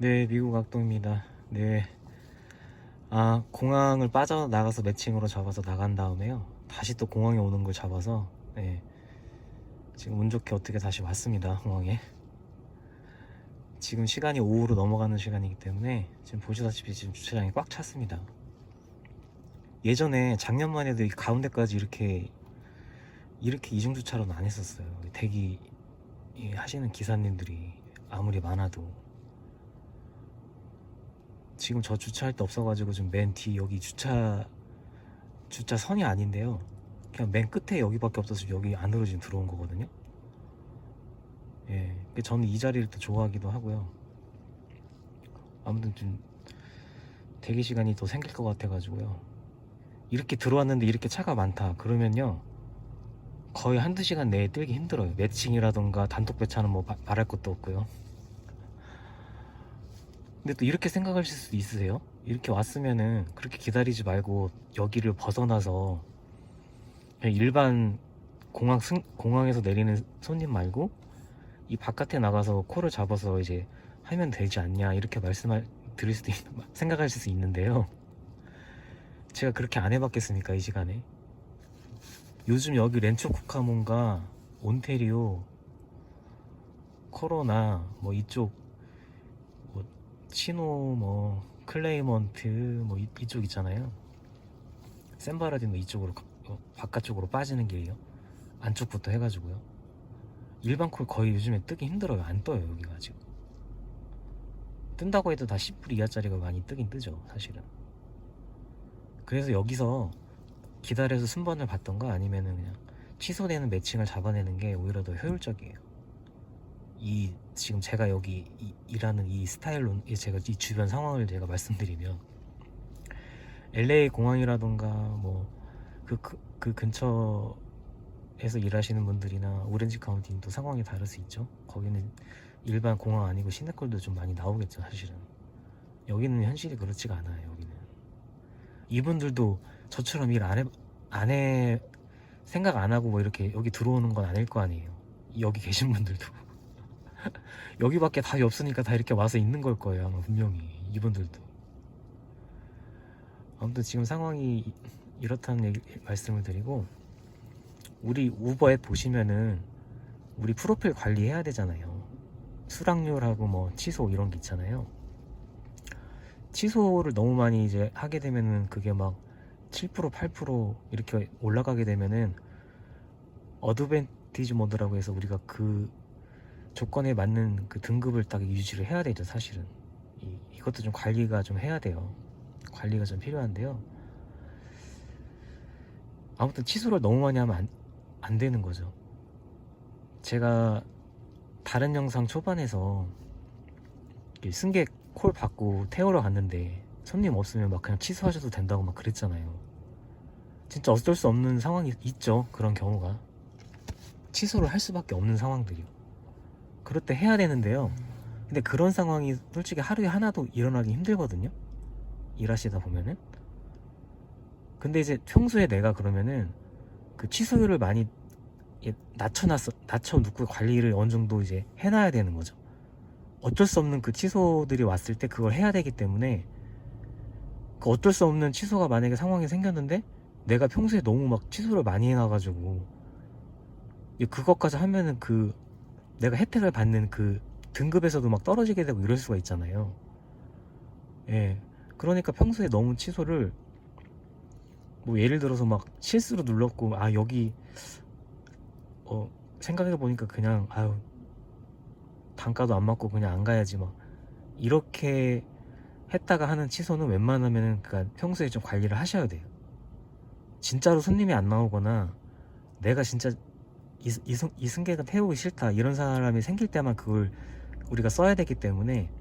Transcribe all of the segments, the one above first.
네, 미국 악동입니다. 네. 공항을 빠져나가서 매칭으로 잡아서 나간 다음에요. 다시 또 공항에 오는 걸 잡아서, 네. 지금 운 좋게 어떻게 다시 왔습니다, 공항에. 지금 시간이 오후로 넘어가는 시간이기 때문에 지금 보시다시피 지금 주차장이 꽉 찼습니다. 예전에 작년만 해도 이 가운데까지 이렇게 이중 주차로는 안 했었어요. 대기 하시는 기사님들이 아무리 많아도. 지금 저 주차할 데 없어가지고 지금 맨 뒤 여기 주차선이 아닌데요. 그냥 맨 끝에 여기밖에 없어서 여기 안으로 지금 들어온 거거든요. 예, 저는 이 자리를 또 좋아하기도 하고요. 아무튼 좀 대기 시간이 더 생길 것 같아가지고요. 이렇게 들어왔는데 이렇게 차가 많다 그러면요, 거의 한두 시간 내에 뜨기 힘들어요. 매칭이라던가 단독 배차는 뭐 말할 것도 없고요. 근데 또 이렇게 생각하실 수도 있으세요? 이렇게 왔으면은 그렇게 기다리지 말고 여기를 벗어나서 그냥 일반 공항에서 내리는 손님 말고 이 바깥에 나가서 코를 잡아서 이제 하면 되지 않냐, 이렇게 생각하실 수 있는데요. 제가 그렇게 안 해봤겠습니까, 이 시간에? 요즘 여기 렌초쿠카몬과 온테리오, 코로나, 뭐 이쪽, 뭐 치노, 뭐 클레이먼트, 뭐 이쪽 있잖아요. 샌바라딘도 이쪽으로 바깥쪽으로 빠지는 길이요. 안쪽부터 해가지고요. 일반 콜 거의 요즘에 뜨기 힘들어요. 안 떠요, 여기가 지금. 뜬다고 해도 다 10불 이하짜리가 많이 뜨긴 뜨죠, 사실은. 그래서 여기서 기다려서 순번을 받던가 아니면은 그냥 취소되는 매칭을 잡아내는 게 오히려 더 효율적이에요. 지금 제가 여기 일하는 이 스타일로 제가 이 주변 상황을 제가 말씀드리면, LA 공항이라던가 뭐 그 근처에서 일하시는 분들이나 오렌지 카운티는 또 상황이 다를 수 있죠. 거기는 일반 공항 아니고 시내콜도 좀 많이 나오겠죠, 사실은. 여기는 현실이 그렇지가 않아요. 여기는 이분들도 저처럼 일 안 해 생각 안 하고 뭐 이렇게 여기 들어오는 건 아닐 거 아니에요. 여기 계신 분들도 여기밖에 답이 없으니까 다 이렇게 와서 있는 걸 거예요, 아마 분명히. 이분들도. 아무튼 지금 상황이 이렇다는 말씀을 드리고, 우리 우버 앱 보시면은 우리 프로필 관리해야 되잖아요. 수락률하고 뭐 취소 이런 게 있잖아요. 취소를 너무 많이 이제 하게 되면은 그게 막 7%, 8% 이렇게 올라가게 되면은 어드밴티지 모드라고 해서 우리가 그 조건에 맞는 그 등급을 딱 유지를 해야 되죠, 사실은. 이것도 좀 관리가 좀 해야 돼요. 관리가 좀 필요한데요. 아무튼 취소를 너무 많이 하면 안 되는 거죠. 제가 다른 영상 초반에서 승객 콜 받고 태우러 갔는데 손님 없으면 막 그냥 취소하셔도 된다고 막 그랬잖아요. 진짜 어쩔 수 없는 상황이 있죠, 그런 경우가. 취소를 할 수밖에 없는 상황들이요. 그럴 때 해야 되는데요. 근데 그런 상황이 솔직히 하루에 하나도 일어나기 힘들거든요, 일하시다 보면은. 근데 이제 평소에 내가 그러면은 그 취소율을 많이 낮춰놓고 관리를 어느 정도 이제 해놔야 되는 거죠. 어쩔 수 없는 그 취소들이 왔을 때 그걸 해야 되기 때문에, 그 어쩔 수 없는 취소가 만약에 상황이 생겼는데 내가 평소에 너무 막 취소를 많이 해놔가지고 그것까지 하면은 그 내가 혜택을 받는 그 등급에서도 막 떨어지게 되고 이럴 수가 있잖아요. 예. 그러니까 평소에 너무 취소를, 뭐 예를 들어서 막 실수로 눌렀고 여기 생각해보니까 그냥 단가도 안 맞고 그냥 안 가야지 막 이렇게 했다가 하는 취소는 웬만하면은 그러니까 평소에 좀 관리를 하셔야 돼요. 진짜로 손님이 안 나오거나 내가 진짜 이 승객은 태우기 싫다 이런 사람이 생길 때만 그걸 우리가 써야 되기 때문에,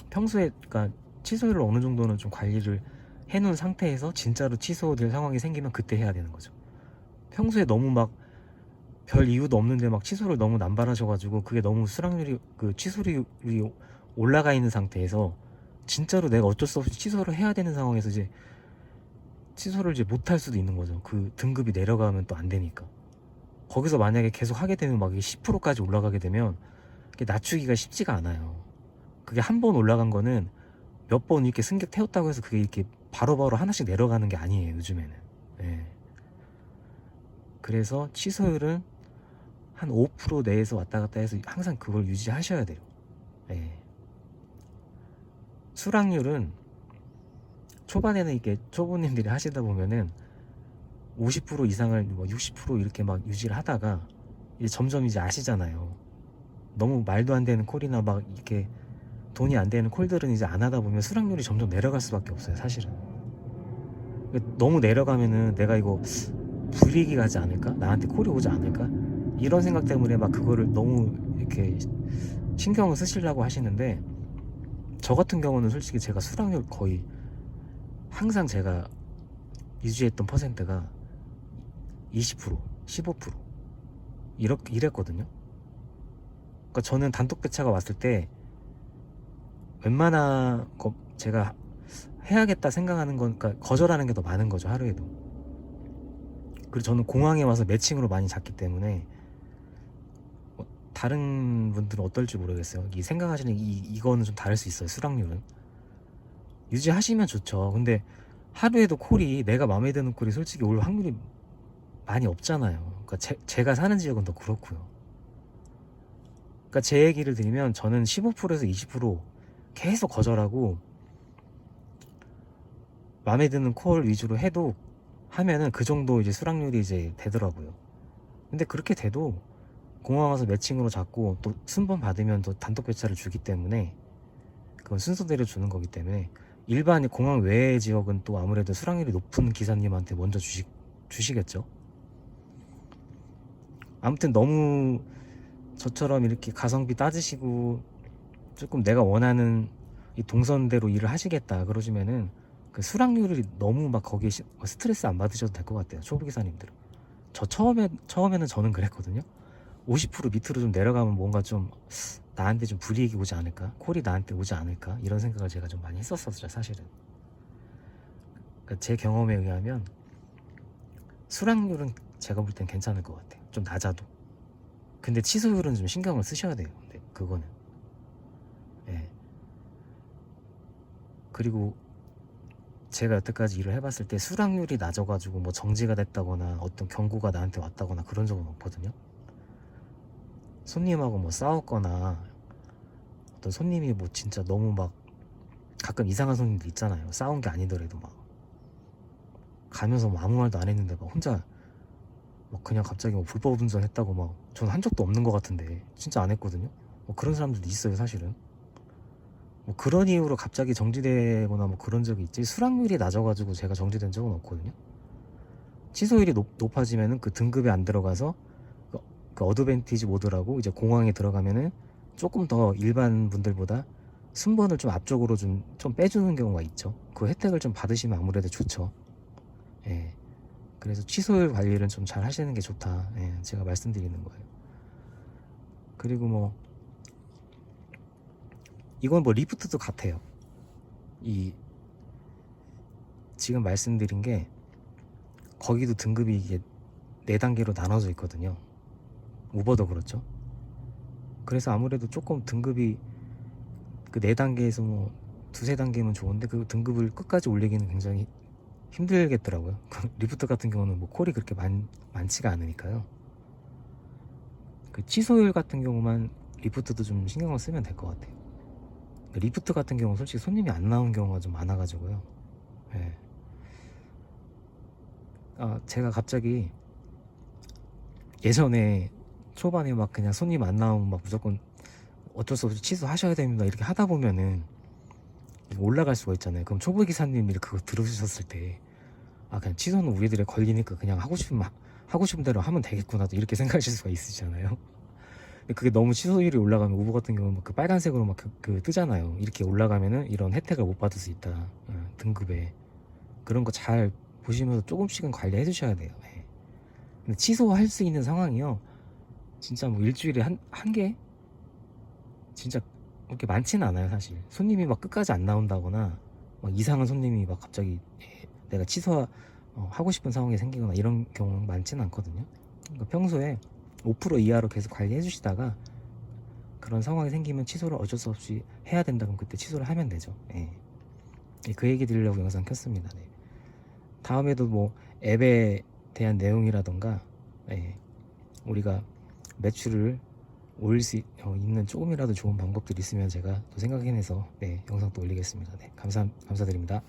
평소에 그러니까 취소율을 어느 정도는 좀 관리를 해놓은 상태에서 진짜로 취소될 상황이 생기면 그때 해야 되는 거죠. 평소에 너무 막 별 이유도 없는데 막 취소를 너무 남발하셔가지고 그게 너무 수락률이 그 취소율이 올라가 있는 상태에서 진짜로 내가 어쩔 수 없이 취소를 해야 되는 상황에서 이제 취소를 이제 못할 수도 있는 거죠. 그 등급이 내려가면 또 안 되니까. 거기서 만약에 계속 하게 되면 막 10%까지 올라가게 되면 낮추기가 쉽지가 않아요. 그게 한 번 올라간 거는 몇 번 이렇게 승객 태웠다고 해서 그게 이렇게 바로바로 하나씩 내려가는 게 아니에요, 요즘에는. 예. 그래서 취소율은 한 5% 내에서 왔다 갔다 해서 항상 그걸 유지하셔야 돼요. 예. 수락률은 초반에는 이렇게 초보님들이 하시다 보면은 50% 이상을 뭐 60% 이렇게 막 유지를 하다가 이제 점점 이제 아시잖아요. 너무 말도 안 되는 콜이나 막 이렇게 돈이 안 되는 콜들은 이제 안 하다 보면 수락률이 점점 내려갈 수밖에 없어요, 사실은. 너무 내려가면은 내가 이거 불이익이 가지 않을까? 나한테 콜이 오지 않을까? 이런 생각 때문에 막 그거를 너무 이렇게 신경을 쓰시려고 하시는데, 저 같은 경우는 솔직히 제가 수락률 거의 항상 제가 유지했던 퍼센트가 20%, 15% 이렇게 이랬거든요. 그러니까 저는 단독 배차가 왔을 때 웬만한 거 제가 해야겠다 생각하는 건, 그러니까 거절하는 게 더 많은 거죠, 하루에도. 그리고 저는 공항에 와서 매칭으로 많이 잤기 때문에 다른 분들은 어떨지 모르겠어요. 이 생각하시는 이거는 좀 다를 수 있어요. 수락률은 유지하시면 좋죠. 근데 하루에도 콜이 내가 마음에 드는 콜이 솔직히 올 확률이 많이 없잖아요. 그러니까 제가 사는 지역은 더 그렇고요. 그러니까 제 얘기를 드리면 저는 15%에서 20% 계속 거절하고 마음에 드는 콜 위주로 해도 하면은 그 정도 이제 수락률이 이제 되더라고요. 근데 그렇게 돼도 공항 와서 매칭으로 잡고 또 순번 받으면 또 단독 배차를 주기 때문에 그건 순서대로 주는 거기 때문에 일반 공항 외의 지역은 또 아무래도 수락률이 높은 기사님한테 먼저 주시겠죠. 아무튼 너무 저처럼 이렇게 가성비 따지시고 조금 내가 원하는 이 동선대로 일을 하시겠다 그러시면은 그 수락률이 너무 막 거기에 스트레스 안 받으셔도 될 것 같아요, 초보 기사님들은. 저 처음에는 저는 그랬거든요. 50% 밑으로 좀 내려가면 뭔가 좀 나한테 좀 불이익이 오지 않을까, 콜이 나한테 오지 않을까, 이런 생각을 제가 좀 많이 했었어요, 사실은. 그러니까 제 경험에 의하면 수락률은 제가 볼 땐 괜찮을 것 같아요, 좀 낮아도. 근데 취소율은 좀 신경을 쓰셔야 돼요. 근데 그거는 예. 그리고 제가 여태까지 일을 해봤을 때 수락률이 낮아가지고 뭐 정지가 됐다거나 어떤 경고가 나한테 왔다거나 그런 적은 없거든요. 손님하고 뭐 싸웠거나 어떤 손님이 뭐 진짜 너무 막 가끔 이상한 손님들 있잖아요. 싸운 게 아니더라도 막 가면서 뭐 아무 말도 안 했는데 막 혼자 막 그냥 갑자기 뭐 불법 운전했다고 막 저는 한 적도 없는 것 같은데 진짜 안 했거든요. 뭐 그런 사람들도 있어요, 사실은. 뭐 그런 이유로 갑자기 정지되거나 뭐 그런 적이 있지, 수락률이 낮아가지고 제가 정지된 적은 없거든요. 취소율이 높아지면은 그 등급에 안 들어가서 그 어드밴티지 모드라고 이제 공항에 들어가면은 조금 더 일반 분들보다 순번을 좀 앞쪽으로 좀 빼주는 경우가 있죠. 그 혜택을 좀 받으시면 아무래도 좋죠. 예. 그래서 취소율 관리를 좀 잘 하시는 게 좋다. 예. 제가 말씀드리는 거예요. 그리고 뭐 이건 뭐 리프트도 같아요. 이 지금 말씀드린 게 거기도 등급이 이게 4단계로 나눠져 있거든요. 우버도 그렇죠. 그래서 아무래도 조금 등급이 그 4단계에서 뭐 2~3단계면 좋은데 그 등급을 끝까지 올리기는 굉장히 힘들겠더라고요. 리프트 같은 경우는 뭐 콜이 그렇게 많지가 않으니까요. 그 취소율 같은 경우만 리프트도 좀 신경을 쓰면 될 것 같아요. 리프트 같은 경우는 솔직히 손님이 안 나온 경우가 좀 많아가지고요. 예. 제가 갑자기 예전에 초반에 막 그냥 손님 안 나오면 막 무조건 어쩔 수 없이 취소하셔야 됩니다 이렇게 하다 보면은 올라갈 수가 있잖아요. 그럼 초보 기사님들이 그거 들으셨을 때 그냥 취소는 우리들의 권리니까 그냥 하고 싶은 대로 하면 되겠구나 또 이렇게 생각하실 수가 있으시잖아요. 근데 그게 너무 취소율이 올라가면 우버 같은 경우는 그 빨간색으로 막 그 뜨잖아요. 이렇게 올라가면은 이런 혜택을 못 받을 수 있다. 등급에 그런 거 잘 보시면서 조금씩은 관리해 주셔야 돼요. 예. 근데 취소할 수 있는 상황이요, 진짜 뭐 일주일에 한 개? 진짜 그렇게 많지는 않아요, 사실. 손님이 막 끝까지 안 나온다거나 막 이상한 손님이 막 갑자기 내가 하고 싶은 상황이 생기거나 이런 경우는 많지는 않거든요. 그러니까 평소에 5% 이하로 계속 관리해 주시다가 그런 상황이 생기면 취소를 어쩔 수 없이 해야 된다. 그럼 그때 취소를 하면 되죠. 예. 그 얘기 드리려고 영상 켰습니다. 네. 다음에도 뭐 앱에 대한 내용이라던가 예, 우리가 매출을 올릴 수 있는 조금이라도 좋은 방법들이 있으면 제가 또 생각해내서 네, 영상 또 올리겠습니다. 네, 감사드립니다.